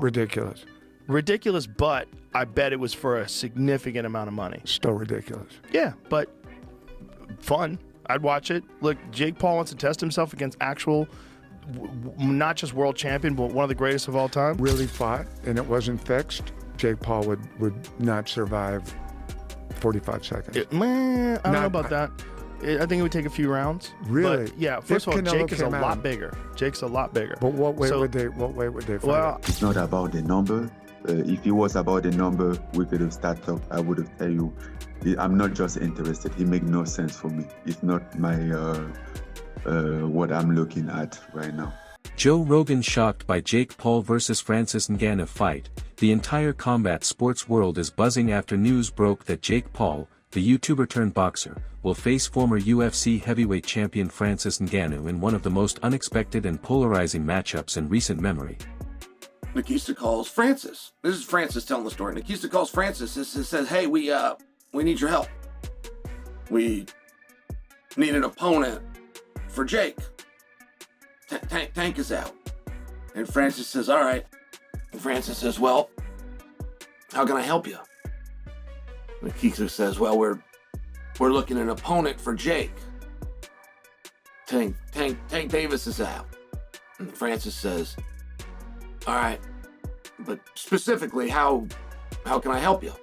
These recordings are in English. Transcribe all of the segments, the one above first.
Ridiculous. Ridiculous, but I bet it was for a significant amount of money. Still ridiculous. Yeah, but fun. I'd watch it. Look, Jake Paul wants to test himself against actual, not just world champion, but one of the greatest of all time. Really fought, and it wasn't fixed. Jake Paul would not survive 45 seconds. I don't know about that. I think it would take a few rounds. Really? But yeah. First of all, Jake is a lot bigger. Jake's a lot bigger. But what way would they fight? Well, it's not about the number. If it was about the number, we could have started up. I would have tell you, I'm not just interested. It makes no sense for me. It's not my what I'm looking at right now. Joe Rogan shocked by Jake Paul vs. Francis Ngannou fight. The entire combat sports world is buzzing after news broke that Jake Paul, the YouTuber turned boxer, will face former UFC heavyweight champion Francis Ngannou in one of the most unexpected and polarizing matchups in recent memory. Nikista calls Francis. This is Francis telling the story. Nikista calls Francis and says, "Hey, we need your help. We need an opponent for Jake. Tank is out." And Francis says, "All right." And Francis says, "Well, how can I help you?" Nikista says, "Well, we're looking at an opponent for Jake. Tank Davis is out." And Francis says, "All right, but specifically, how can I help you?"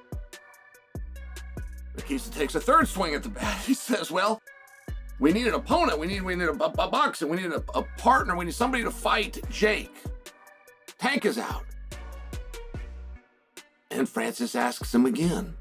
Nikista takes a third swing at the bat. He says, "Well, we need an opponent. We need a boxer. We need a partner. We need somebody to fight Jake. Tank is out." And Francis asks him again,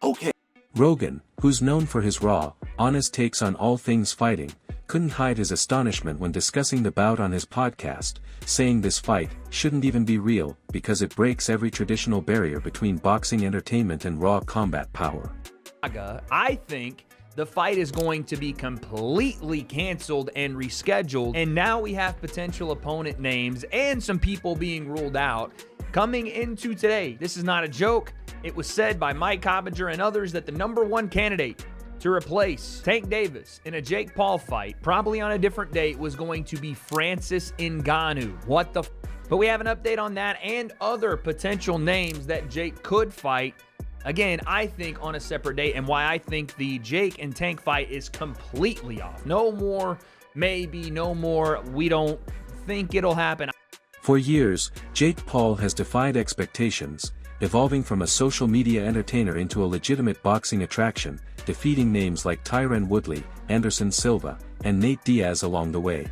"Okay." Rogan, who's known for his raw, honest takes on all things fighting, couldn't hide his astonishment when discussing the bout on his podcast, saying this fight shouldn't even be real because it breaks every traditional barrier between boxing entertainment and raw combat power. I think the fight is going to be completely canceled and rescheduled, and now we have potential opponent names and some people being ruled out coming into today. This is not a joke. It was said by Mike Coppinger and others that the #1 candidate to replace Tank Davis in a Jake Paul fight, probably on a different date, was going to be Francis Ngannou. What the But we have an update on that and other potential names that Jake could fight. Again, I think on a separate date, and why I think the Jake and Tank fight is completely off. No more, maybe, no more. We don't think it'll happen. For years, Jake Paul has defied expectations, evolving from a social media entertainer into a legitimate boxing attraction, defeating names like Tyron Woodley, Anderson Silva, and Nate Diaz along the way.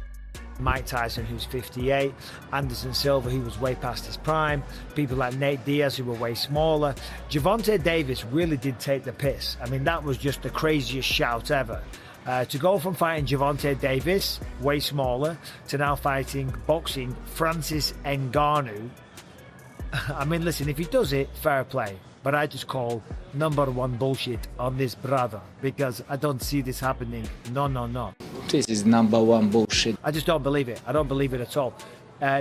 Mike Tyson, who's 58, Anderson Silva, who was way past his prime, people like Nate Diaz, who were way smaller. Gervonta Davis really did take the piss. I mean, that was just the craziest shout ever. To go from fighting Gervonta Davis, way smaller, to now boxing Francis Ngannou. I mean, listen, if he does it, fair play. But I just call #1 bullshit on this brother, because I don't see this happening. No. This is #1 bullshit. I just don't believe it. I don't believe it at all.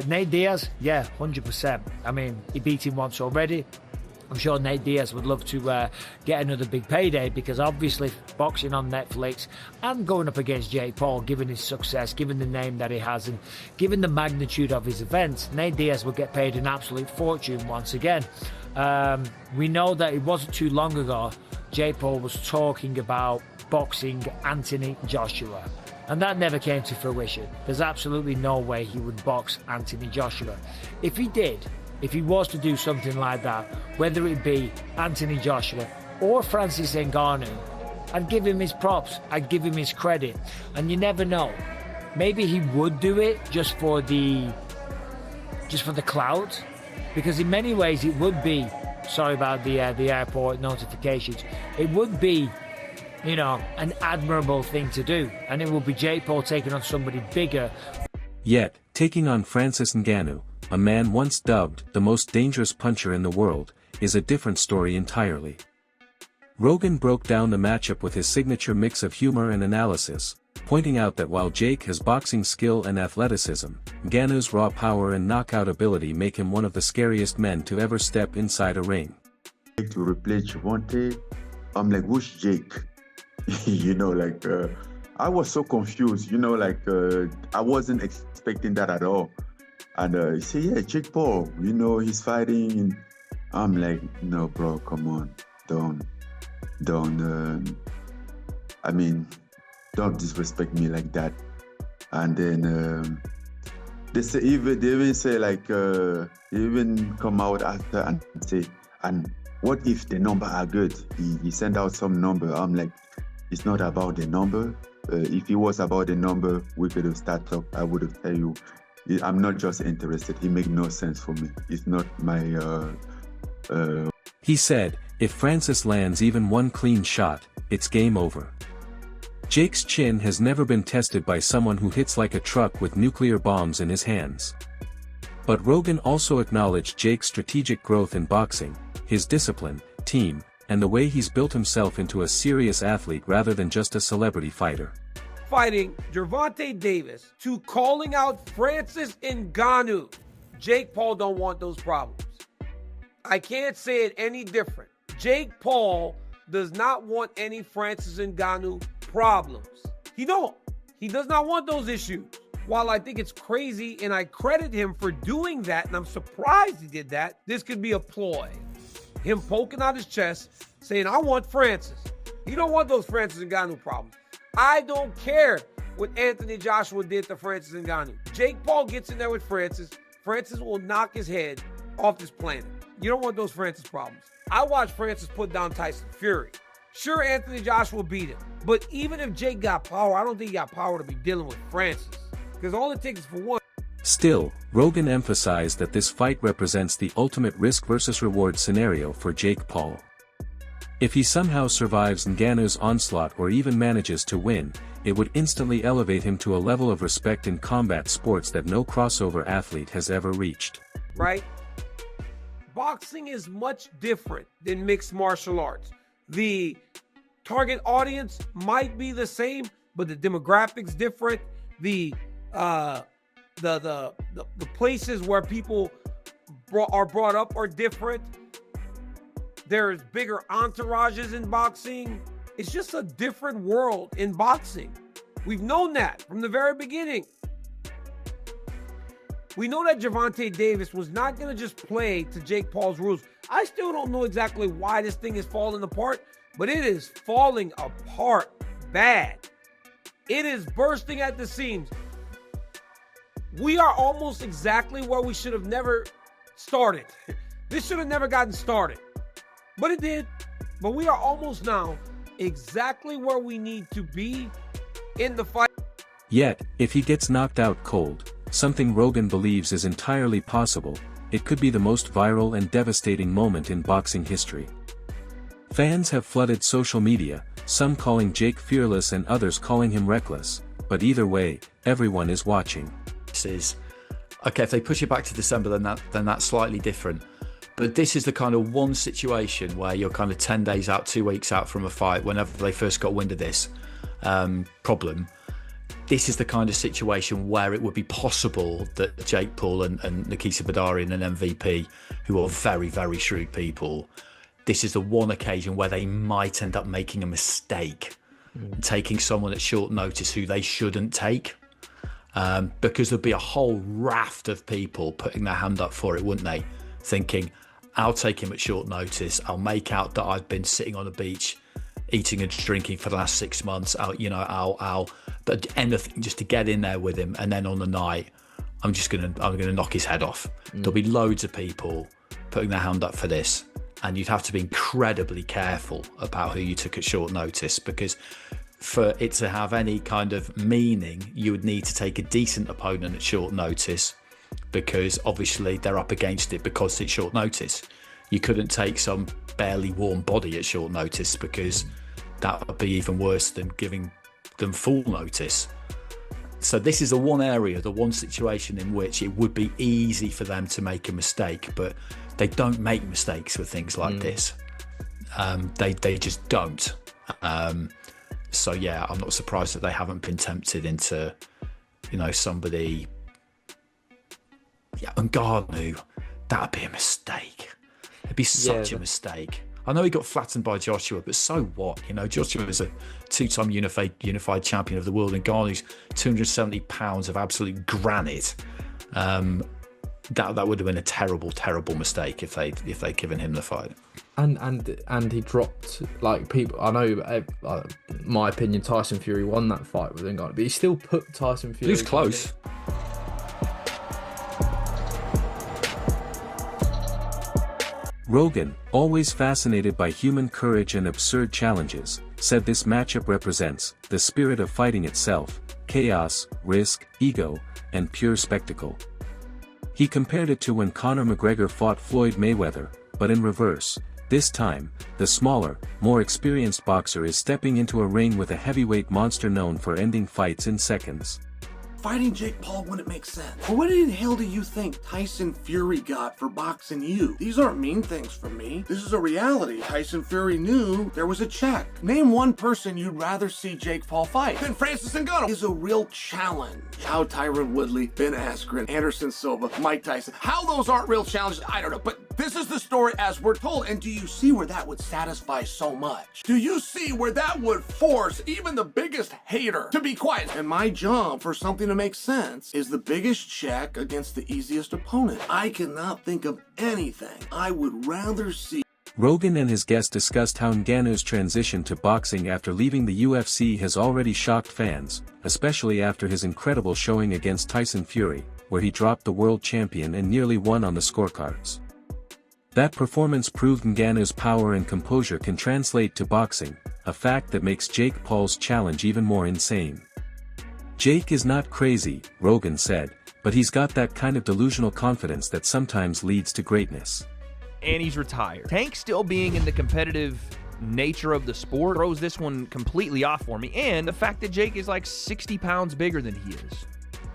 Nate Diaz, yeah, 100%. I mean, he beat him once already. I'm sure Nate Diaz would love to get another big payday, because obviously boxing on Netflix and going up against Jake Paul, given his success, given the name that he has, and given the magnitude of his events, Nate Diaz will get paid an absolute fortune once again. We know that it wasn't too long ago Jake Paul was talking about boxing Anthony Joshua, and that never came to fruition. There's absolutely no way he would box Anthony Joshua. If he did, if he was to do something like that, whether it be Anthony Joshua or Francis Ngannou, I'd give him his props, I'd give him his credit, and you never know. Maybe he would do it just for the clout, because in many ways it would be, sorry about the airport notifications, it would be, you know, an admirable thing to do, and it would be Jake Paul taking on somebody bigger. Yet, taking on Francis Ngannou, a man once dubbed the most dangerous puncher in the world, is a different story entirely. Rogan broke down the matchup with his signature mix of humor and analysis, pointing out that while Jake has boxing skill and athleticism, Ngannou's raw power and knockout ability make him one of the scariest men to ever step inside a ring. To replace Gervonta, I'm like, who's Jake? You know, like, I was so confused, you know, like, I wasn't expecting that at all. And he said, yeah, Jake Paul, you know, he's fighting. I'm like, no, bro, come on. Don't, I mean, don't disrespect me like that. And then they even say like, they even come out after and say, and what if the number are good? He sent out some number. I'm like, it's not about the number. If it was about the number, we could have started up. I would have tell you, I'm not just interested. It makes no sense for me. It's not my. He said, if Francis lands even one clean shot, it's game over. Jake's chin has never been tested by someone who hits like a truck with nuclear bombs in his hands. But Rogan also acknowledged Jake's strategic growth in boxing, his discipline, team, and the way he's built himself into a serious athlete rather than just a celebrity fighter. Fighting Gervonta Davis to calling out Francis Ngannou. Jake Paul don't want those problems. I can't say it any different. Jake Paul does not want any Francis Ngannou problems. He don't. He does not want those issues. While I think it's crazy and I credit him for doing that, and I'm surprised he did that, this could be a ploy. Him poking out his chest, saying, I want Francis. He don't want those Francis Ngannou problems. I don't care what Anthony Joshua did to Francis Ngannou. Jake Paul gets in there with Francis. Francis will knock his head off this planet. You don't want those Francis problems. I watched Francis put down Tyson Fury. Sure, Anthony Joshua beat him. But even if Jake got power, I don't think he got power to be dealing with Francis. Because all it takes is for one. Still, Rogan emphasized that this fight represents the ultimate risk versus reward scenario for Jake Paul. If he somehow survives Ngannou's onslaught or even manages to win, it would instantly elevate him to a level of respect in combat sports that no crossover athlete has ever reached. Right? Boxing is much different than mixed martial arts. The target audience might be the same, but the demographics different. The places where people are brought up are different. There's bigger entourages in boxing. It's just a different world in boxing. We've known that from the very beginning. We know that Gervonta Davis was not going to just play to Jake Paul's rules. I still don't know exactly why this thing is falling apart, but it is falling apart bad. It is bursting at the seams. We are almost exactly where we should have never started. This should have never gotten started, but it did. But we are almost now exactly where we need to be in the fight. Yet, if he gets knocked out cold, something Rogan believes is entirely possible, it could be the most viral and devastating moment in boxing history. Fans have flooded social media, some calling Jake fearless and others calling him reckless, but either way, everyone is watching. Is okay, if they push it back to December, then that's slightly different. But this is the kind of one situation where you're kind of 10 days out, 2 weeks out from a fight, whenever they first got wind of this problem. This is the kind of situation where it would be possible that Jake Paul and Nikita Badarian and MVP, who are very, very shrewd people, this is the one occasion where they might end up making a mistake, taking someone at short notice who they shouldn't take. Because there'd be a whole raft of people putting their hand up for it, wouldn't they? Thinking, I'll take him at short notice. I'll make out that I've been sitting on a beach, eating and drinking for the last 6 months. But anything just to get in there with him. And then on the night, I'm gonna knock his head off. There'll be loads of people putting their hand up for this. And you'd have to be incredibly careful about who you took at short notice, because for it to have any kind of meaning, you would need to take a decent opponent at short notice, because obviously they're up against it because it's short notice. You couldn't take some barely warm body at short notice, because that would be even worse than giving them full notice. So this is the one area, the one situation in which it would be easy for them to make a mistake, but they don't make mistakes with things like this. They just don't. So yeah, I'm not surprised that they haven't been tempted into, somebody. Yeah, Ngannou, that'd be a mistake. It'd be such a mistake. I know he got flattened by Joshua, but so what? Joshua is a two-time unified champion of the world, and Ngannou's 270 pounds of absolute granite. that would have been a terrible, terrible mistake if they'd given him the fight. And he dropped, like, people. I know, my opinion, Tyson Fury won that fight with Ngannou, but he still put Tyson Fury. He was close. Rogan, always fascinated by human courage and absurd challenges, said this matchup represents the spirit of fighting itself, chaos, risk, ego, and pure spectacle. He compared it to when Conor McGregor fought Floyd Mayweather, but in reverse. This time, the smaller, more experienced boxer is stepping into a ring with a heavyweight monster known for ending fights in seconds. Fighting Jake Paul wouldn't make sense. Well, what in the hell do you think Tyson Fury got for boxing you? These aren't mean things for me. This is a reality. Tyson Fury knew there was a check. Name one person you'd rather see Jake Paul fight than Francis Ngannou. Is a real challenge. How Tyron Woodley, Ben Askren, Anderson Silva, Mike Tyson. How those aren't real challenges, I don't know. But this is the story as we're told. And do you see where that would satisfy so much? Do you see where that would force even the biggest hater to be quiet? And my job for something to make sense is the biggest check against the easiest opponent. I cannot think of anything I would rather see. Rogan and his guest discussed how Ngannou's transition to boxing after leaving the UFC has already shocked fans, especially after his incredible showing against Tyson Fury, where he dropped the world champion and nearly won on the scorecards. That performance proved Ngannou's power and composure can translate to boxing, a fact that makes Jake Paul's challenge even more insane. Jake is not crazy, Rogan said, but he's got that kind of delusional confidence that sometimes leads to greatness. And he's retired. Tank still being in the competitive nature of the sport throws this one completely off for me. And the fact that Jake is like 60 pounds bigger than he is.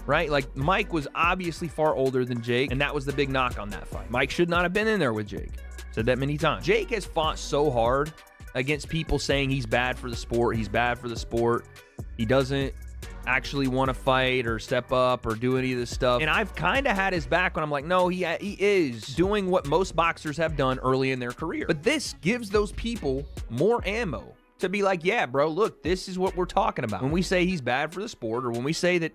Right? Like, Mike was obviously far older than Jake, and that was the big knock on that fight. Mike should not have been in there with Jake. Said that many times. Jake has fought so hard against people saying he's bad for the sport. He's bad for the sport. He doesn't actually want to fight or step up or do any of this stuff. And I've kind of had his back when I'm like, no, he is doing what most boxers have done early in their career. But this gives those people more ammo to be like, yeah, bro, look, this is what we're talking about. When we say he's bad for the sport, or when we say that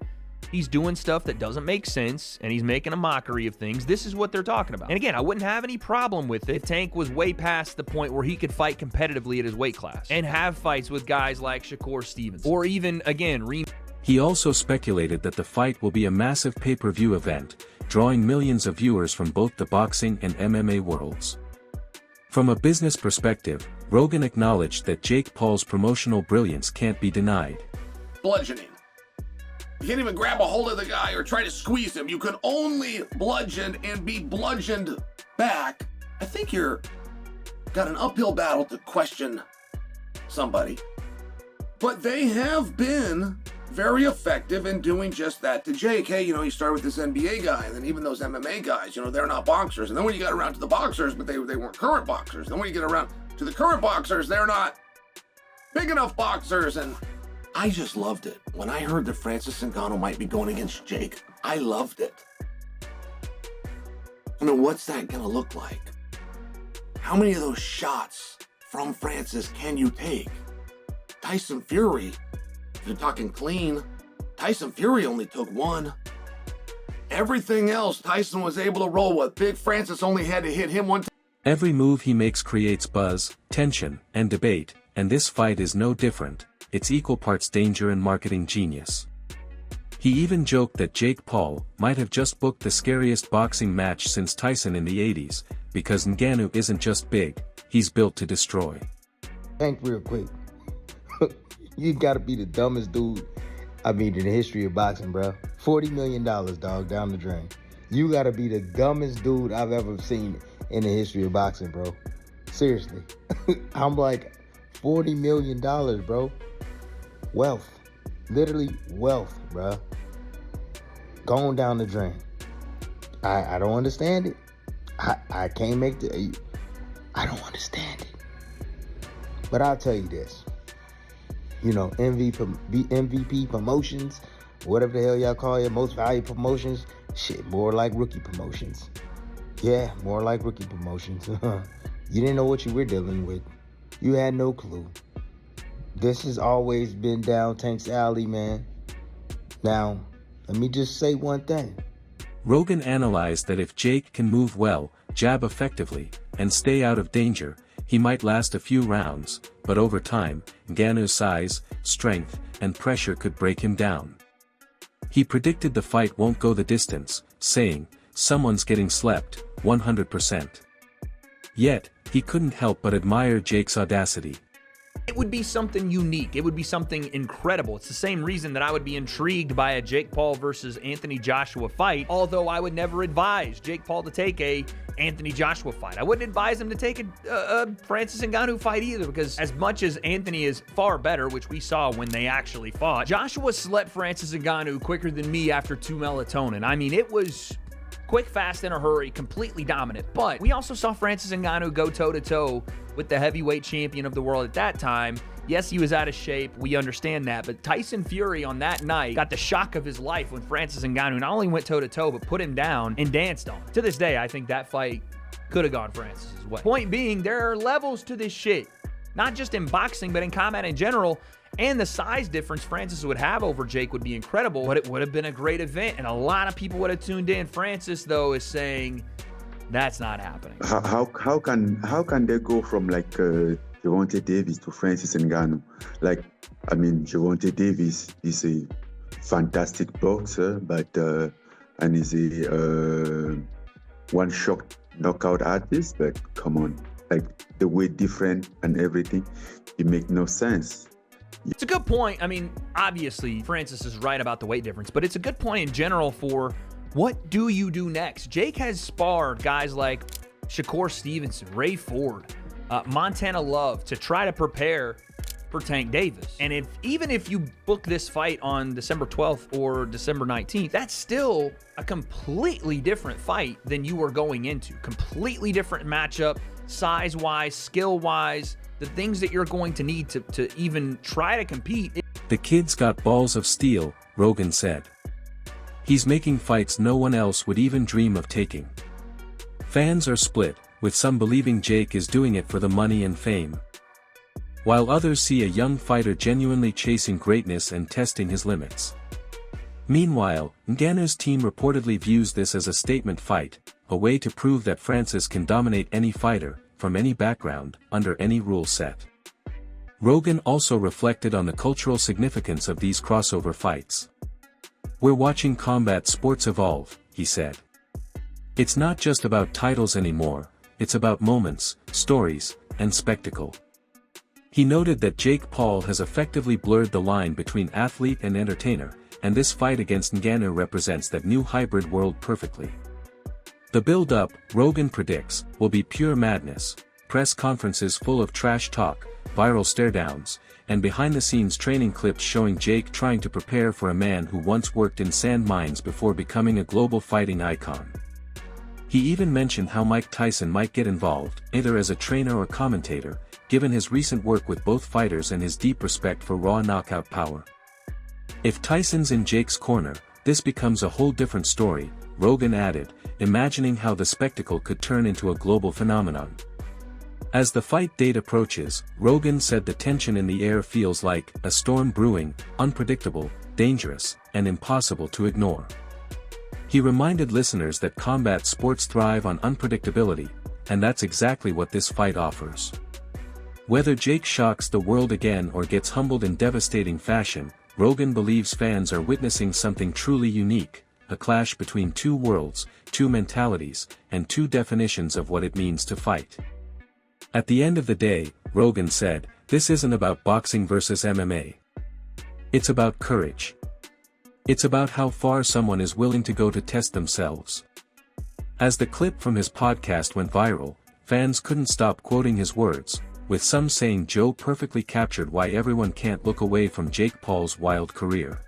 he's doing stuff that doesn't make sense and he's making a mockery of things, this is what they're talking about. And again, I wouldn't have any problem with it if Tank was way past the point where he could fight competitively at his weight class and have fights with guys like Shakur Stevens, or even, again, He also speculated that the fight will be a massive pay-per-view event, drawing millions of viewers from both the boxing and MMA worlds. From a business perspective, Rogan acknowledged that Jake Paul's promotional brilliance can't be denied. Bludgeoning. You can't even grab a hold of the guy or try to squeeze him. You can only bludgeon and be bludgeoned back. I think you're got an uphill battle to question somebody. But they have been very effective in doing just that to Jake. Hey, you started with this NBA guy, and then even those MMA guys, they're not boxers. And then when you got around to the boxers, but they weren't current boxers. Then when you get around to the current boxers, they're not big enough boxers. And I just loved it. When I heard that Francis Ngannou might be going against Jake, I loved it. I mean, what's that gonna look like? How many of those shots from Francis can you take? Tyson Fury, if you're talking clean, Tyson Fury only took one. Everything else, Tyson was able to roll with. Big Francis only had to hit him one time. Every move he makes creates buzz, tension, and debate, and this fight is no different. It's equal parts danger and marketing genius. He even joked that Jake Paul might have just booked the scariest boxing match since Tyson in the 80s, because Ngannou isn't just big, he's built to destroy. Think real quick. You gotta be the dumbest dude, in the history of boxing, bro. $40 million, dog, down the drain. You gotta be the dumbest dude I've ever seen in the history of boxing, bro. Seriously. I'm like, $40 million, bro. Wealth. Literally wealth, bro. Going down the drain. I don't understand it. I can't make I don't understand it. But I'll tell you this. MVP promotions, whatever the hell y'all call it, most valuable promotions, shit, more like rookie promotions. Yeah, more like rookie promotions. You didn't know what you were dealing with. You had no clue. This has always been down Tank's alley, man. Now, let me just say one thing. Rogan analyzed that if Jake can move well, jab effectively, and stay out of danger, he might last a few rounds, but over time, Ngannou's size, strength, and pressure could break him down. He predicted the fight won't go the distance, saying, "Someone's getting slept, 100%. Yet, he couldn't help but admire Jake's audacity. It would be something unique. It would be something incredible. It's the same reason that I would be intrigued by a Jake Paul versus Anthony Joshua fight, although I would never advise Jake Paul to take a Anthony Joshua fight. I wouldn't advise him to take a Francis Ngannou fight either, because as much as Anthony is far better, which we saw when they actually fought, Joshua slept Francis Ngannou quicker than me after 2 melatonin. I mean, it was quick, fast, in a hurry, completely dominant. But we also saw Francis Ngannou go toe-to-toe with the heavyweight champion of the world at that time. Yes, he was out of shape. We understand that. But Tyson Fury on that night got the shock of his life when Francis Ngannou not only went toe-to-toe, but put him down and danced on him. To this day, I think that fight could have gone Francis's way. Point being, there are levels to this shit. Not just in boxing, but in combat in general. And the size difference Francis would have over Jake would be incredible, but it would have been a great event, and a lot of people would have tuned in. Francis, though, is saying that's not happening. How can they go from like Gervonta Davis to Francis Ngannou? Like, I mean, Gervonta Davis is a fantastic boxer, but and is a one-shot knockout artist. But come on, like the weight different and everything, it makes no sense. It's a good point. I mean, obviously, Francis is right about the weight difference, but it's a good point in general for what do you do next? Jake has sparred guys like Shakur Stevenson, Ray Ford, Montana Love to try to prepare for Tank Davis. And even if you book this fight on December 12th or December 19th, that's still a completely different fight than you were going into. Completely different matchup, size-wise, skill-wise, the things that you're going to need to even try to compete. The kid's got balls of steel, Rogan said. He's making fights no one else would even dream of taking. Fans are split, with some believing Jake is doing it for the money and fame, while others see a young fighter genuinely chasing greatness and testing his limits. Meanwhile, Ngannou's team reportedly views this as a statement fight, a way to prove that Francis can dominate any fighter, from any background, under any rule set. Rogan also reflected on the cultural significance of these crossover fights. "We're watching combat sports evolve," he said. "It's not just about titles anymore, it's about moments, stories, and spectacle." He noted that Jake Paul has effectively blurred the line between athlete and entertainer, and this fight against Ngannou represents that new hybrid world perfectly. The build-up, Rogan predicts, will be pure madness, press conferences full of trash talk, viral stare-downs, and behind-the-scenes training clips showing Jake trying to prepare for a man who once worked in sand mines before becoming a global fighting icon. He even mentioned how Mike Tyson might get involved, either as a trainer or commentator, given his recent work with both fighters and his deep respect for raw knockout power. "If Tyson's in Jake's corner, this becomes a whole different story," Rogan added, imagining how the spectacle could turn into a global phenomenon. As the fight date approaches, Rogan said the tension in the air feels like a storm brewing, unpredictable, dangerous, and impossible to ignore. He reminded listeners that combat sports thrive on unpredictability, and that's exactly what this fight offers. Whether Jake shocks the world again or gets humbled in devastating fashion, Rogan believes fans are witnessing something truly unique, a clash between two worlds, two mentalities, and two definitions of what it means to fight. At the end of the day, Rogan said, this isn't about boxing versus MMA. It's about courage. It's about how far someone is willing to go to test themselves. As the clip from his podcast went viral, fans couldn't stop quoting his words, with some saying Joe perfectly captured why everyone can't look away from Jake Paul's wild career.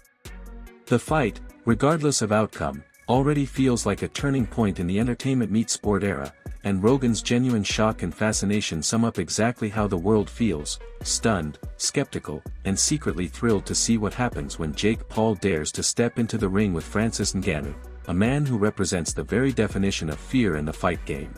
The fight, regardless of outcome, already feels like a turning point in the entertainment meets sport era, and Rogan's genuine shock and fascination sum up exactly how the world feels, stunned, skeptical, and secretly thrilled to see what happens when Jake Paul dares to step into the ring with Francis Ngannou, a man who represents the very definition of fear in the fight game.